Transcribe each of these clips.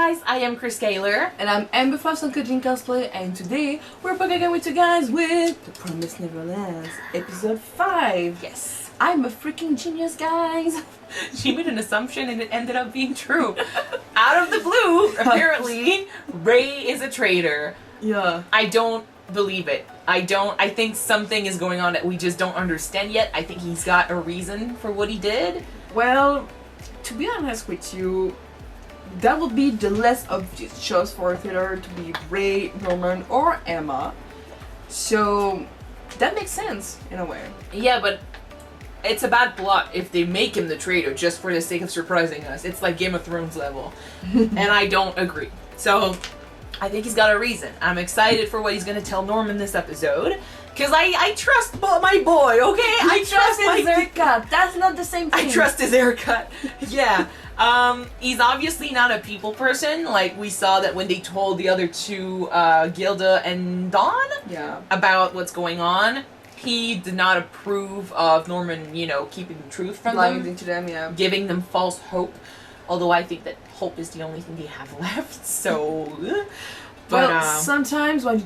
guys, I am Chris Kaler. And I'm Amber from Cooking Cosplay, and today we're back again with you guys with the Promised Neverland, episode 5. Yes. I'm a freaking genius, guys. She made an assumption and it ended up being true. Out of the blue, apparently, Ray is a traitor. Yeah. I don't believe it. I think something is going on that we just don't understand yet. I think he's got a reason for what he did. Well, to be honest with you, that would be the less obvious choice for a traitor to be Ray, Norman, or Emma. So that makes sense in a way. Yeah, but it's a bad plot if they make him the traitor just for the sake of surprising us. It's like Game of Thrones level. And I don't agree. So I think he's got a reason. I'm excited for what he's going to tell Norman this episode. Because I trust my boy, okay? I trust his haircut. That's not the same thing. I trust his haircut. Yeah. He's obviously not a people person. Like, we saw that when they told the other two, Gilda and Don, about what's going on. He did not approve of Norman, keeping the truth from lying to them, yeah. Giving them false hope. Although I think that hope is the only thing they have left, so... But, well, sometimes when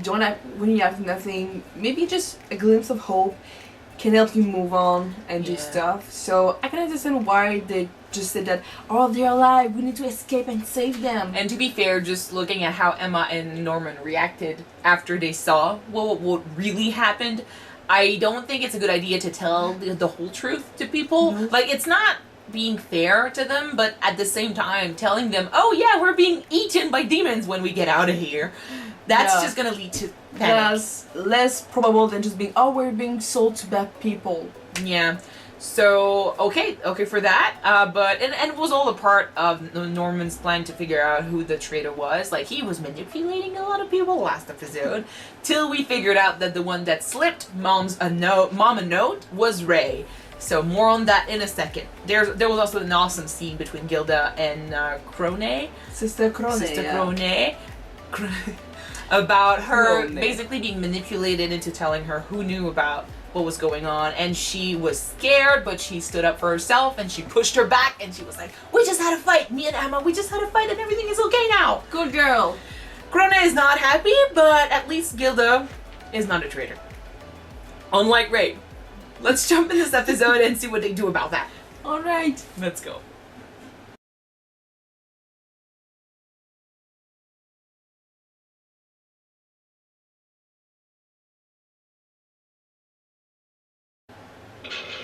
you have nothing, maybe just a glimpse of hope can help you move on and do stuff. So I can understand why they just said that, oh, they're alive, we need to escape and save them. And to be fair, just looking at how Emma and Norman reacted after they saw what really happened, I don't think it's a good idea to tell the whole truth to people. Mm-hmm. Like, it's not being fair to them, but at the same time telling them, oh yeah, we're being eaten by demons when we get out of here. That's just gonna lead to panic. That's less probable than just being, oh, we're being sold to bad people. Yeah. So, okay for that. But it was all a part of Norman's plan to figure out who the traitor was. Like, he was manipulating a lot of people last episode, till we figured out that the one that slipped Mom a note was Ray. So more on that in a second. There was also an awesome scene between Gilda and Sister Crone. About her basically being manipulated into telling her who knew about what was going on, and she was scared, but she stood up for herself and she pushed her back and she was like, we just had a fight, me and Emma, we just had a fight and everything is okay now. Good girl. Crone is not happy, but at least Gilda is not a traitor. Unlike Ray. Let's jump in this episode and see what they do about that. Alright. Let's go.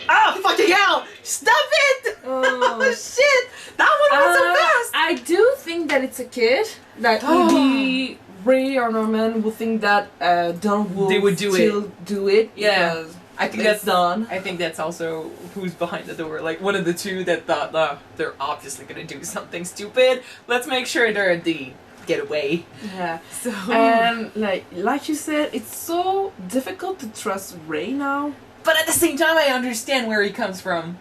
Oh, fucking hell! Stop it! Oh, shit! That one was so fast! I do think that it's a kid. That maybe Ray or Norman will think that Don will still do it. Yeah. I think that's Don. I think that's also who's behind the door. Like, one of the two that thought, they're obviously gonna do something stupid. Let's make sure they're the getaway. Yeah. So, and like you said, it's so difficult to trust Ray now. But at the same time, I understand where he comes from.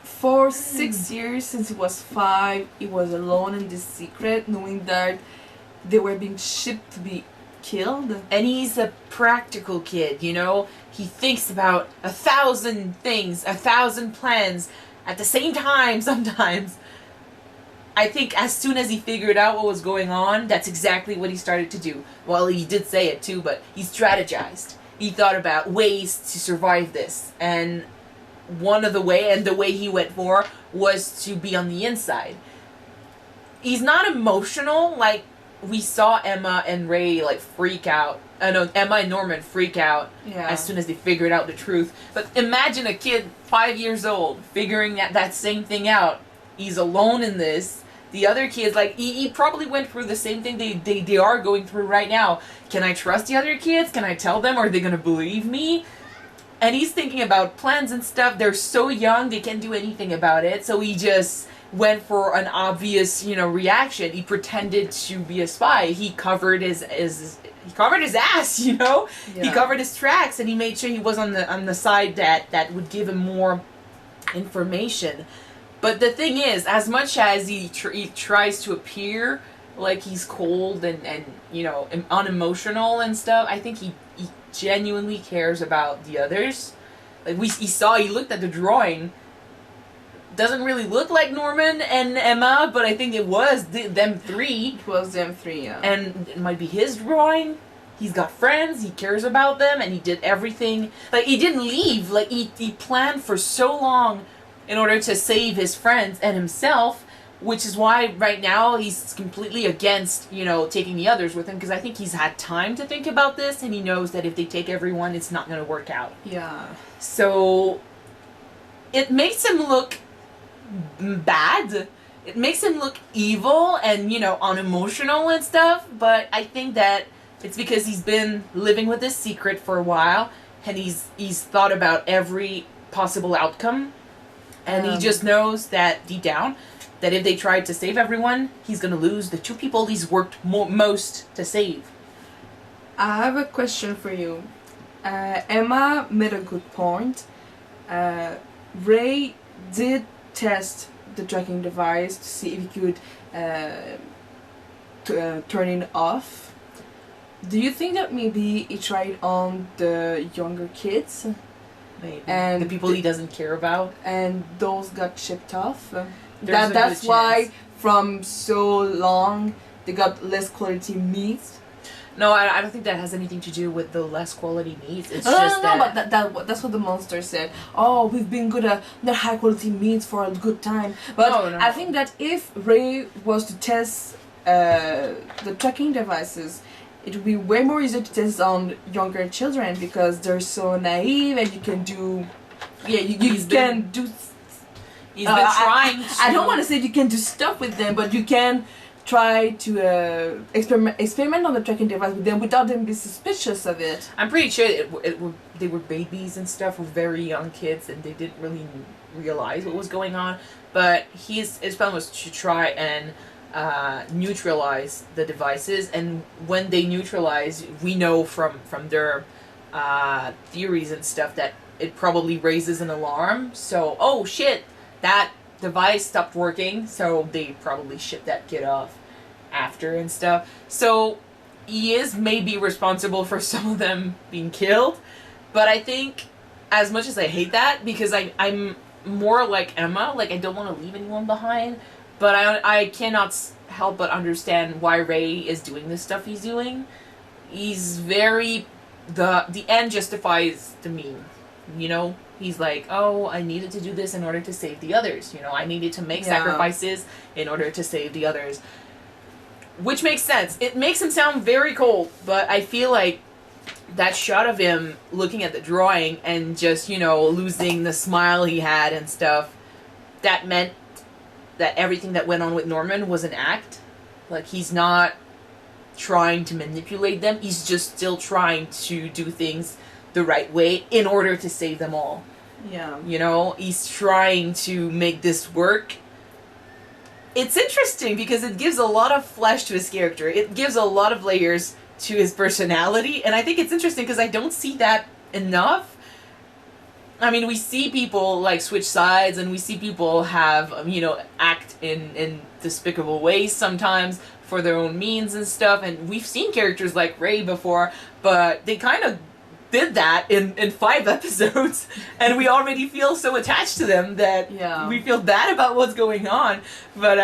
For 6 years, since he was 5, he was alone in this secret, knowing that they were being shipped to be killed. And he's a practical kid, He thinks about 1,000 things, 1,000 plans at the same time sometimes. I think as soon as he figured out what was going on, that's exactly what he started to do. Well, he did say it too, but he strategized. He thought about ways to survive this. And the way he went for was to be on the inside. He's not emotional, like we saw Emma and Ray freak out. Emma and Norman freak out as soon as they figured out the truth. But imagine a kid 5 years old figuring that same thing out. He's alone in this. The other kids, he probably went through the same thing they are going through right now. Can I trust the other kids? Can I tell them? Are they gonna believe me? And he's thinking about plans and stuff. They're so young, they can't do anything about it. So he just went for an obvious, reaction. He pretended to be a spy. He covered his ass, He covered his tracks, and he made sure he was on the side that would give him more information. But the thing is, as much as he tries to appear like he's cold and unemotional and stuff, I think he genuinely cares about the others. Like he looked at the drawing. doesn't really look like Norman and Emma, but I think it was them three. It was them three, yeah. And it might be his drawing. He's got friends, he cares about them, and he did everything. Like, he didn't leave. Like, he planned for so long in order to save his friends and himself, which is why right now he's completely against, taking the others with him, because I think he's had time to think about this, and he knows that if they take everyone, it's not going to work out. Yeah. So, it makes him look bad. It makes him look evil and, unemotional and stuff, but I think that it's because he's been living with this secret for a while, and he's thought about every possible outcome, and he just knows that deep down that if they tried to save everyone, he's going to lose the two people he's worked most to save. I have a question for you. Emma made a good point. Ray did test the tracking device to see if he could turn it off. Do you think that maybe he tried on the younger kids? Maybe. And the people he doesn't care about? And those got shipped off? That's why from so long they got less quality meat? No, I don't think that has anything to do with the less quality meat. It's No, just but that's what the monster said. Oh, we've been good at not high quality meat for a good time. But No. I think that if Ray was to test the tracking devices, it would be way more easier to test on younger children because they're so naive and you can do... Yeah, you can do... He's been trying to... I don't want to say you can do stuff with them, but you can try to experiment on the tracking device with them without them being suspicious of it. I'm pretty sure they were babies and stuff, were very young kids, and they didn't really realize what was going on. But his plan was to try and neutralize the devices, and when they neutralize, we know from their theories and stuff that it probably raises an alarm. So, oh shit, that device stopped working, so they probably shipped that kid off after and stuff. So he is maybe responsible for some of them being killed, but I think, as much as I hate that, because I'm more like Emma, like I don't want to leave anyone behind, but I cannot help but understand why Ray is doing the stuff he's doing. He's very... The end justifies the mean, He's like, oh, I needed to do this in order to save the others. I needed to make sacrifices in order to save the others. Which makes sense. It makes him sound very cold, but I feel like that shot of him looking at the drawing and just, losing the smile he had and stuff, that meant that everything that went on with Norman was an act. Like, he's not trying to manipulate them. He's just still trying to do things the right way in order to save them all. Yeah. He's trying to make this work. It's interesting because it gives a lot of flesh to his character. It gives a lot of layers to his personality, and I think it's interesting because I don't see that enough. I mean, we see people, like, switch sides, and we see people have, act in despicable ways sometimes for their own means and stuff, and we've seen characters like Ray before, but they kind of did that in 5 episodes, and we already feel so attached to them that we feel bad about what's going on. But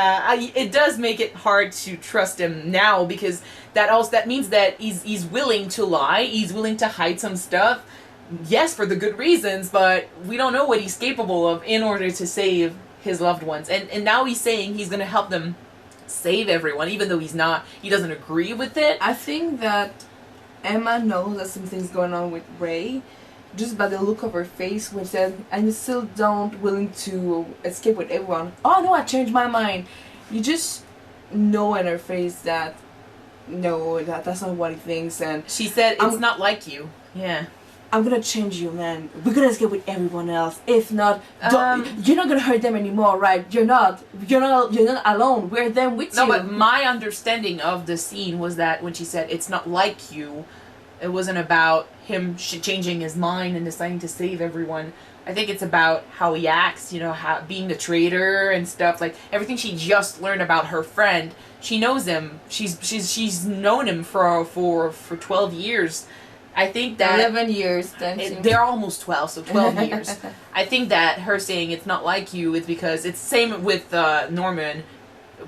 it does make it hard to trust him now, because that means that he's willing to lie, he's willing to hide some stuff, yes, for the good reasons, but we don't know what he's capable of in order to save his loved ones. And now he's saying he's going to help them save everyone, even though he doesn't agree with it. I think that Emma knows that something's going on with Ray, just by the look of her face, when she said, and you still don't willing to escape with everyone. Oh no, I changed my mind. You just know in her face that, no, that's not what he thinks, and she said, it's not like you. Yeah. I'm gonna change you, man. We're gonna escape with everyone else. If not, you're not gonna hurt them anymore, right? You're not alone. We're them with you. No, but my understanding of the scene was that when she said it's not like you, it wasn't about him changing his mind and deciding to save everyone. I think it's about how he acts. How being the traitor and stuff. Like everything she just learned about her friend. She knows him. She's known him for 12 years. I think that 11 years dancing. they're almost 12, so 12 years. I think that her saying it's not like you is because it's same with Norman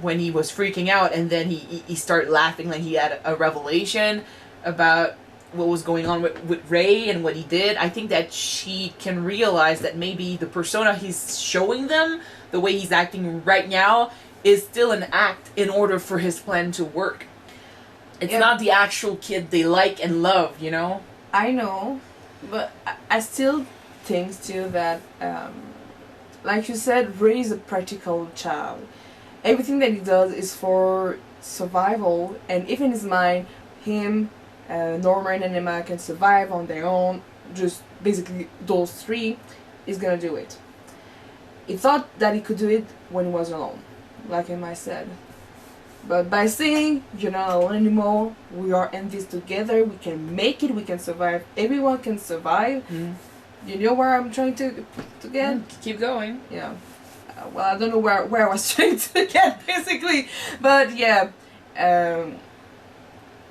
when he was freaking out and then he started laughing like he had a revelation about what was going on with Ray and what he did. I think that she can realize that maybe the persona he's showing them, the way he's acting right now, is still an act in order for his plan to work. It's not the actual kid they like and love, you know? I know, but I still think too that, like you said, Ray is a practical child. Everything that he does is for survival, and if in his mind, him, Norman and Emma can survive on their own, just basically those three, he's gonna do it. He thought that he could do it when he was alone, like Emma said. But by saying, you're not alone anymore, we are in this together, we can make it, we can survive, everyone can survive. You know where I'm trying to get? Keep going. Yeah. Well, I don't know where I was trying to get, basically. But yeah,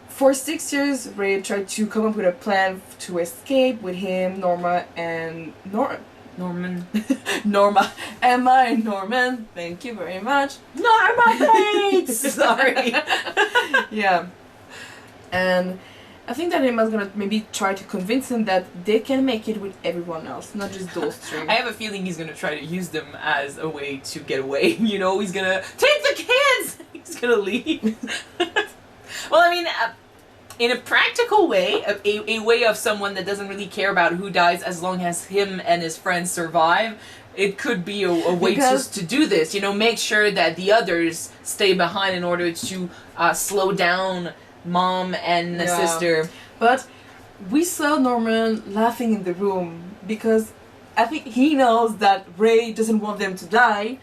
for 6 years, Ray tried to come up with a plan to escape with him, Norma, and Norman. Norma, Emma, and Norman. Thank you very much. Norma, thanks! Sorry. Yeah. And I think that Emma's gonna maybe try to convince him that they can make it with everyone else, not just those three. I have a feeling he's gonna try to use them as a way to get away. You know, he's gonna take the kids! He's gonna leave. Well, I mean, in a practical way, a way of someone that doesn't really care about who dies as long as him and his friends survive, it could be a way just to do this. You know, make sure that the others stay behind in order to slow down Mom and the sister. But we saw Norman laughing in the room because I think he knows that Ray doesn't want them to die,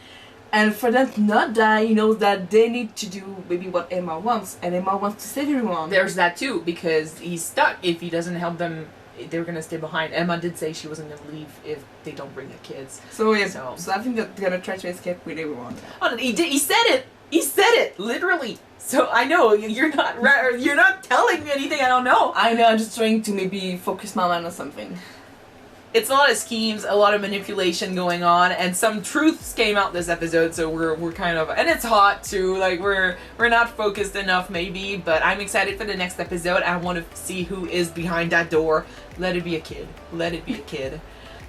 and for them to not die, he knows that they need to do maybe what Emma wants, and Emma wants to save everyone. There's that too, because he's stuck. If he doesn't help them, they're gonna stay behind. Emma did say she wasn't gonna leave if they don't bring the kids. So yeah, so I think that they're gonna try to escape with everyone. Oh, he did. He said it. He said it literally. So I know you're not telling me anything I don't know. I know. I'm just trying to maybe focus my mind on something. It's a lot of schemes, a lot of manipulation going on, and some truths came out this episode. So we're kind of, and it's hot too. Like we're not focused enough maybe, but I'm excited for the next episode. I want to see who is behind that door. Let it be a kid. Let it be a kid.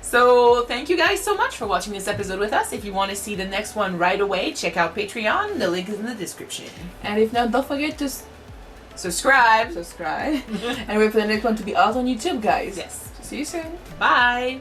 So thank you guys so much for watching this episode with us. If you want to see the next one right away, check out Patreon. The link is in the description. And if not, don't forget to subscribe. And wait for the next one to be out on YouTube, guys. Yes. See you soon. Bye.